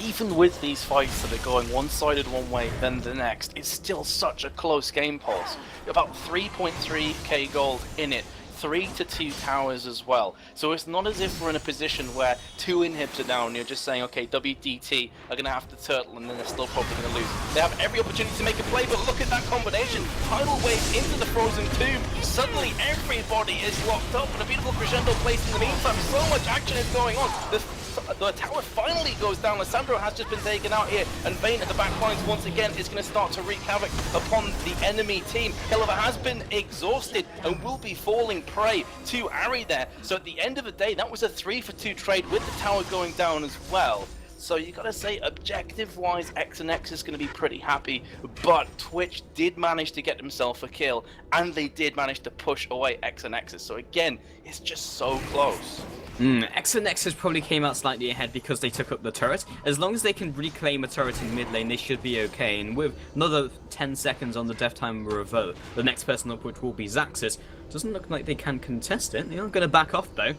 Even with these fights that are going one-sided one way, then the next, it's still such a close game, Pulse. About 3.3k gold in it. 3-2 towers as well. So it's not as if we're in a position where 2 inhibs are down and you're just saying, okay, WDT are going to have to turtle and then they're still probably going to lose. They have every opportunity to make a play, but look at that combination. Tidal Wave into the Frozen Tomb. Suddenly everybody is locked up, and a beautiful crescendo placed in the meantime. So much action is going on. The tower finally goes down. Lissandro has just been taken out here, and Vayne at the back lines once again is going to start to wreak havoc upon the enemy team. Kelleher has been exhausted and will be falling prey to Ahri there. So at the end of the day, that was a 3-for-2 trade with the tower going down as well. So you gotta say, objective-wise, ex-Anexis is gonna be pretty happy, but Twitch did manage to get themselves a kill, and they did manage to push away ex-Anexis. So again, it's just so close. ex-Anexis probably came out slightly ahead because they took up the turret. As long as they can reclaim a turret in mid lane, they should be okay. And with another 10 seconds on the death timer of the next person up, which will be Xaxis, doesn't look like they can contest it. They are going to back off though.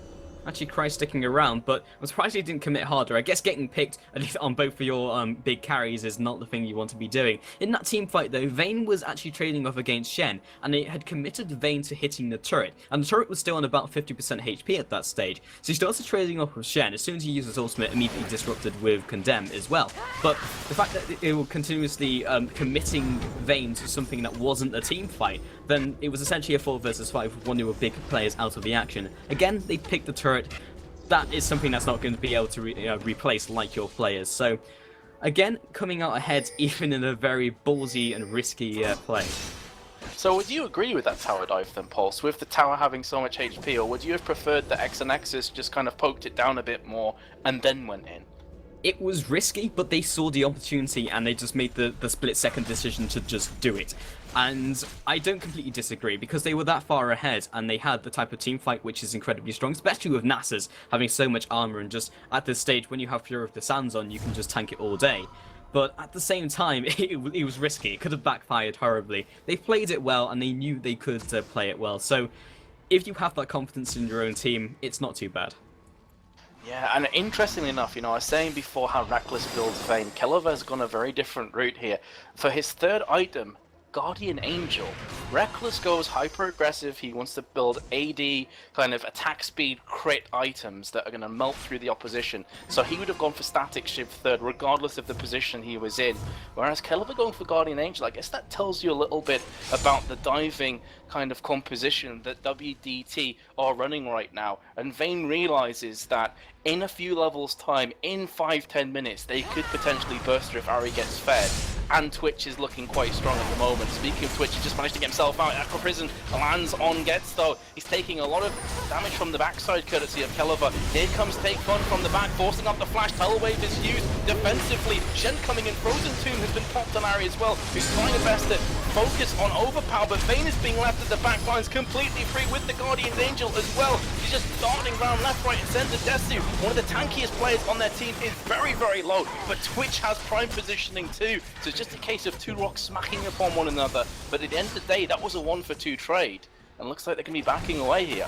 Actually, Cry sticking around, but I'm surprised he didn't commit harder. I guess getting picked on both of your big carries is not the thing you want to be doing. In that team fight, though, Vayne was actually trading off against Shen, and they had committed Vayne to hitting the turret, and the turret was still on about 50% HP at that stage. So he started trading off with Shen. As soon as he used his ultimate, immediately disrupted with Condemn as well. But the fact that they were continuously committing Vayne to something that wasn't a team fight, then it was essentially a 4 versus 5 with one of your big players out of the action. Again, they picked the turret. That is something that's not going to be able to replace like your players. So, again, coming out ahead even in a very ballsy and risky play. So would you agree with that tower dive then, Pulse, with the tower having so much HP, or would you have preferred that ex-Anexis just kind of poked it down a bit more and then went in? It was risky, but they saw the opportunity and they just made the split-second decision to just do it. And I don't completely disagree, because they were that far ahead and they had the type of team fight which is incredibly strong, especially with Nasus having so much armor, and just at this stage when you have Fury of the Sands on, you can just tank it all day. But at the same time, it was risky. It could have backfired horribly. They played it well and they knew they could play it well. So if you have that confidence in your own team, it's not too bad. Yeah, and interestingly enough, I was saying before how Reckless builds Vayne. Kelleher has gone a very different route here. For his third item, Guardian Angel, Reckless goes hyper aggressive. He wants to build AD kind of attack speed crit items that are going to melt through the opposition. So he would have gone for Static Shiv third regardless of the position he was in. Whereas Kelleher going for Guardian Angel, I guess that tells you a little bit about the diving kind of composition that WDT are running right now. And Vayne realizes that in a few levels time, in 5-10 minutes, they could potentially burst if Ahri gets fed. And Twitch is looking quite strong at the moment. Speaking of Twitch, he just managed to get himself out. Aqua Prison lands on Gets though. He's taking a lot of damage from the backside courtesy of Kelleher. Here comes Take Fun from the back, forcing up the flash. Tidal Wave is used defensively. Shen coming in. Frozen Tomb has been popped on Ahri as well, who's trying his best to focus on overpower, but Vayne is being left at the back lines completely free with the Guardian's Angel as well. She's just darting around left, right, and center. Desu, one of the tankiest players on their team, is very, very low, but Twitch has prime positioning too, so it's just a case of two rocks smacking upon one another. But at the end of the day, that was a 1-for-2 trade, and looks like they're going to be backing away here.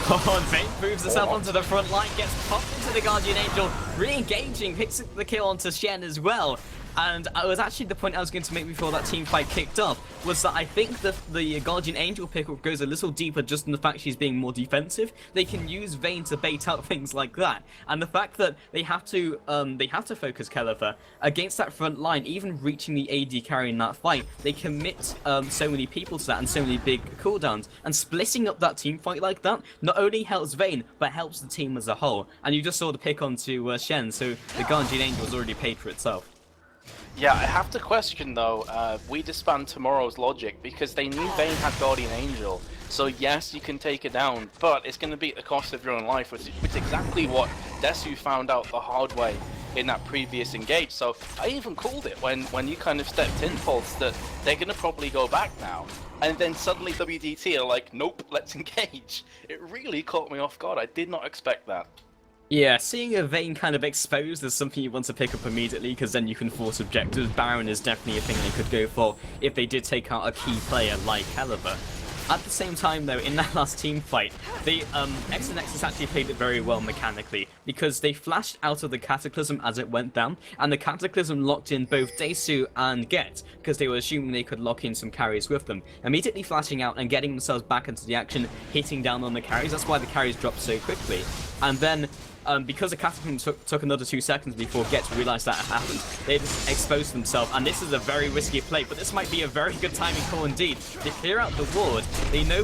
Oh, Vayne moves herself onto the front line, gets popped into the Guardian Angel, re-engaging, picks up the kill onto Shen as well. And it was actually the point I was going to make before that team fight kicked off, was that I think the Guardian Angel pickup goes a little deeper just in the fact she's being more defensive. They can use Vayne to bait out things like that. And the fact that they have to focus Caliver against that front line, even reaching the AD carry in that fight, they commit so many people to that and so many big cooldowns. And splitting up that team fight like that not only helps Vayne, but helps the team as a whole. And you just saw the pick onto Shen, so the Guardian Angel has already paid for itself. Yeah, I have to question though, WeDisbandTomorrow's logic, because they knew Vayne had Guardian Angel, so yes, you can take it down, but it's going to be at the cost of your own life, which is exactly what Desu found out the hard way in that previous engage. So I even called it when you kind of stepped in, Pulse, that they're going to probably go back now, and then suddenly WDT are like, nope, let's engage. It really caught me off guard. I did not expect that. Yeah, seeing a Vayne kind of exposed is something you want to pick up immediately, because then you can force objectives. Baron is definitely a thing they could go for if they did take out a key player like Caliber. At the same time though, in that last team fight, the ex-Anexis actually played it very well mechanically, because they flashed out of the Cataclysm as it went down, and the Cataclysm locked in both Desu and Get, because they were assuming they could lock in some carries with them. Immediately flashing out and getting themselves back into the action, hitting down on the carries, that's why the carries dropped so quickly. And then because the Cataclysm took another 2 seconds before Get realized that happened, they just exposed themselves, and this is a very risky play, but this might be a very good timing call indeed. They clear out the ward, they know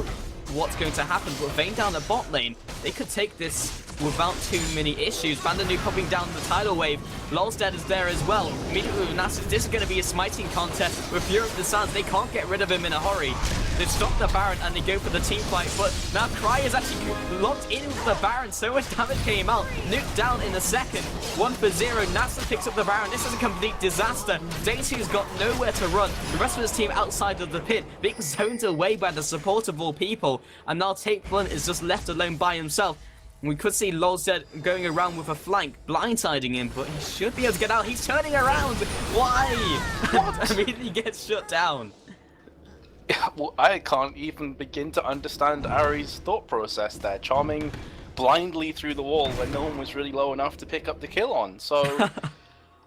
what's going to happen, but Vayne down the bot lane, they could take this without too many issues. Bandanu popping down the tidal wave, Lolstead is there as well. Immediately with Nasus, this is going to be a smiting contest with Fury of the Sands. They can't get rid of him in a hurry. They've stopped the Baron and they go for the team fight, but now Cry is actually locked in with the Baron. So much damage came out, nuked down in a second. 1-for-0, Nasus picks up the Baron. This is a complete disaster. Daysu's got nowhere to run. The rest of his team outside of the pit, being zoned away by the support of all people. And now Take Blunt is just left alone by himself. We could see Lolstead going around with a flank, blindsiding him, but he should be able to get out. He's turning around. Why? What? Immediately gets shut down. Well, I can't even begin to understand Ari's thought process there. Charming blindly through the wall when no one was really low enough to pick up the kill on. So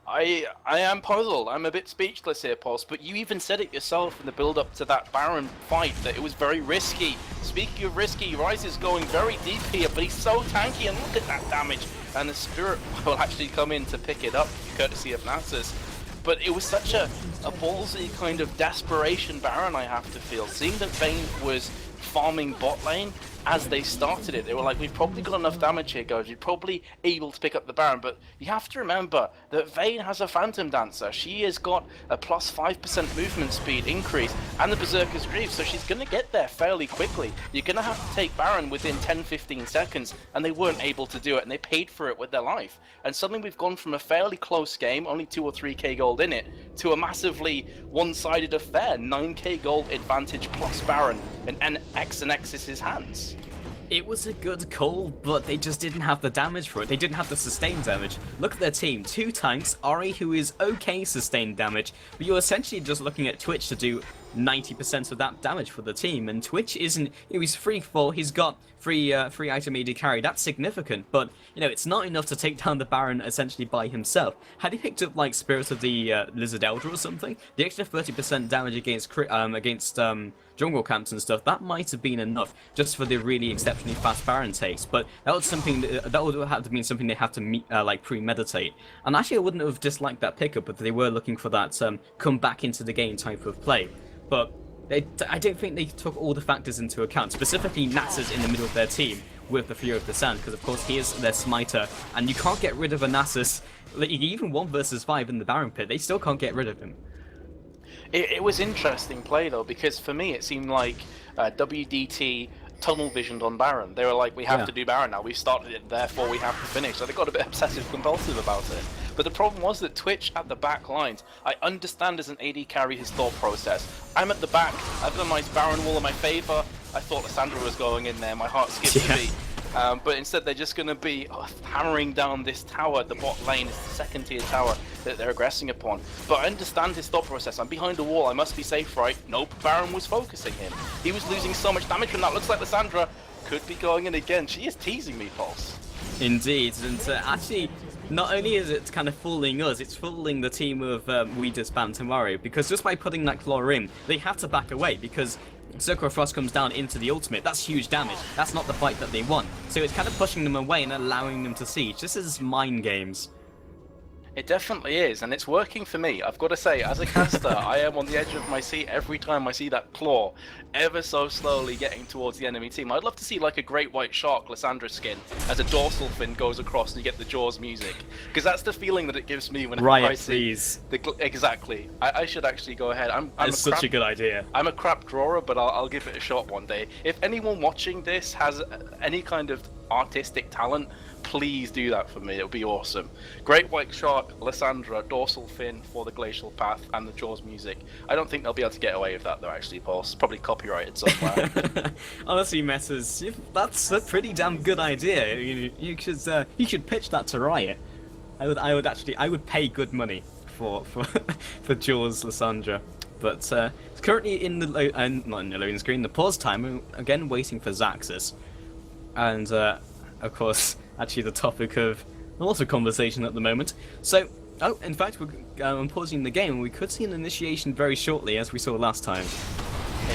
I am puzzled. I'm a bit speechless here, Pulse, but you even said it yourself in the build-up to that Baron fight, that it was very risky. Speaking of risky, Ryze is going very deep here, but he's so tanky, and look at that damage. And the Spirit will actually come in to pick it up, courtesy of Nasus. But it was such a ballsy kind of desperation Baron, I have to feel. Seeing that Vayne was farming bot lane as they started it, they were like, we've probably got enough damage here, guys. We're probably able to pick up the Baron. But you have to remember that Vayne has a Phantom Dancer. She has got a plus 5% movement speed increase and the Berserker's Greaves, so she's going to get there fairly quickly. You're going to have to take Baron within 10-15 seconds, and they weren't able to do it, and they paid for it with their life. And suddenly we've gone from a fairly close game, only 2 or 3k gold in it, to a massively one-sided affair, 9k gold advantage plus Baron in ex-Anexis' hands. It was a good call, but they just didn't have the damage for it. They didn't have the sustained damage. Look at their team. 2 tanks, Ari, who is okay sustained damage, but you're essentially just looking at Twitch to do 90% of that damage for the team, and Twitch isn't, he's free for, he's got free item AD carry, that's significant, but it's not enough to take down the Baron essentially by himself. Had he picked up like Spirit of the Lizard Elder or something, the extra 30% damage against jungle camps and stuff, that might have been enough just for the really exceptionally fast Baron takes, but that was something that would have to be something they have to like premeditate. And actually I wouldn't have disliked that pickup if they were looking for that come back into the game type of play. But I don't think they took all the factors into account, specifically Nasus in the middle of their team with the Fury of the Sand, because of course he is their smiter, and you can't get rid of a Nasus, even 1 versus 5 in the Baron pit, they still can't get rid of him. It was interesting play though, because for me it seemed like WDT tunnel visioned on Baron. They were like, we have to do Baron now, we've started it, therefore we have to finish. So they got a bit obsessive compulsive about it. But the problem was that Twitch at the back lines, I understand as an AD carry his thought process. I'm at the back, I've got a nice Baron wall in my favor. I thought Lissandra was going in there, my heart skipped a beat. But instead they're just going to be hammering down this tower. The bot lane is the second tier tower that they're aggressing upon. But I understand his thought process. I'm behind a wall, I must be safe, right? Nope, Baron was focusing him. He was losing so much damage from that. Looks like Lissandra could be going in again. She is teasing me, Pulse. Indeed, and actually, not only is it kind of fooling us, it's fooling the team of WeDisbandTomorrow, because just by putting that claw in, they have to back away, because Circle of Frost comes down into the ultimate. That's huge damage. That's not the fight that they want. So it's kind of pushing them away and allowing them to siege. This is mind games. It definitely is, and it's working for me. I've got to say, as a caster, I am on the edge of my seat every time I see that claw ever so slowly getting towards the enemy team. I'd love to see like a great white shark Lissandra skin as a dorsal fin goes across and you get the Jaws music, because that's the feeling that it gives me when I see exactly. I should actually go ahead. It's such a good idea. I'm a crap drawer, but I'll give it a shot one day. If anyone watching this has any kind of artistic talent, please do that for me. It would be awesome. Great white shark, Lissandra, dorsal fin for the glacial path, and the Jaws music. I don't think they'll be able to get away with that though. Actually, Paul, it's probably copyrighted somewhere. Honestly, Metas, that's a pretty damn good idea. You should pitch that to Riot. I would pay good money for Jaws Lissandra. But it's currently in the not in the loading screen, the pause time. Again, waiting for Zaxxas, and of course, actually the topic of a lot of conversation at the moment. So, in fact, we're pausing the game, and we could see an initiation very shortly, as we saw last time.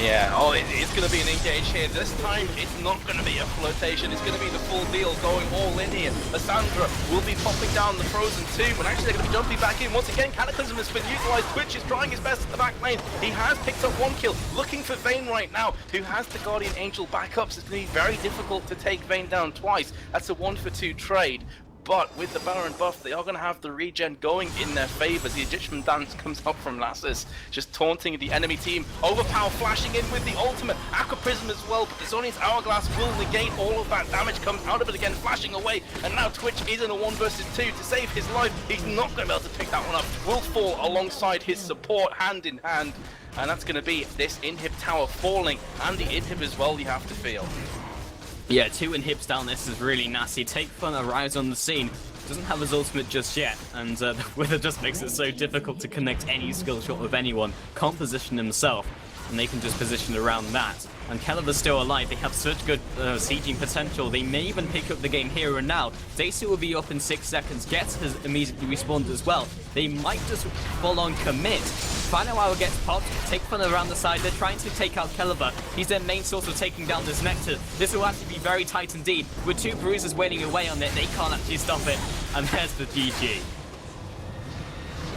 Yeah, it's going to be an engage here. This time, it's not going to be a flotation. It's going to be the full deal, going all in here. Lissandra will be popping down the Frozen 2, but actually they're going to be jumping back in. Once again, Cataclysm has been utilised. Twitch is trying his best at the back lane. He has picked up one kill, looking for Vayne right now, who has the Guardian Angel backups. It's going to be very difficult to take Vayne down twice. That's a 1-for-2 trade. But with the Baron buff, they are going to have the regen going in their favour. The Egyptian dance comes up from Lassus, just taunting the enemy team. Overpower flashing in with the ultimate. Aqua Prism as well, but the Zonian's Hourglass will negate all of that damage. Comes out of it again, flashing away. And now Twitch is in a 1-versus-2 to save his life. He's not going to be able to pick that one up. Will fall alongside his support, hand in hand. And that's going to be this inhib tower falling. And the inhib as well, you have to feel. Yeah, 2 inhibs down. This is really nasty. Take Fun arrives on the scene. Doesn't have his ultimate just yet, and the weather just makes it so difficult to connect any skill shot with anyone. Can't position himself, and they can just position around that. And Caliber's still alive. They have such good sieging potential. They may even pick up the game here and now. Dacey will be up in 6 seconds. Gets has immediately respawned as well. They might just full-on commit. Final Hour gets popped. Take Fun around the side. They're trying to take out Caliber. He's their main source of taking down this Nectar. This will actually be very tight indeed. With 2 bruisers waiting away on it, they can't actually stop it. And there's the GG.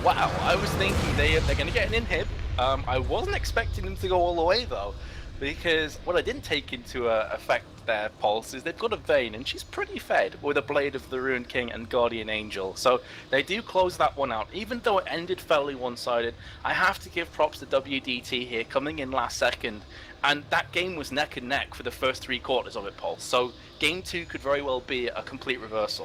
Wow, I was thinking they're going to get an inhib. I wasn't expecting them to go all the way though, because what I didn't take into effect their pulse is they've got a Vayne, and she's pretty fed with a Blade of the Ruined King and Guardian Angel. So they do close that one out. Even though it ended fairly one-sided, I have to give props to WDT here, coming in last second. And that game was neck and neck for the first 3 quarters of it, Pulse. So game 2 could very well be a complete reversal.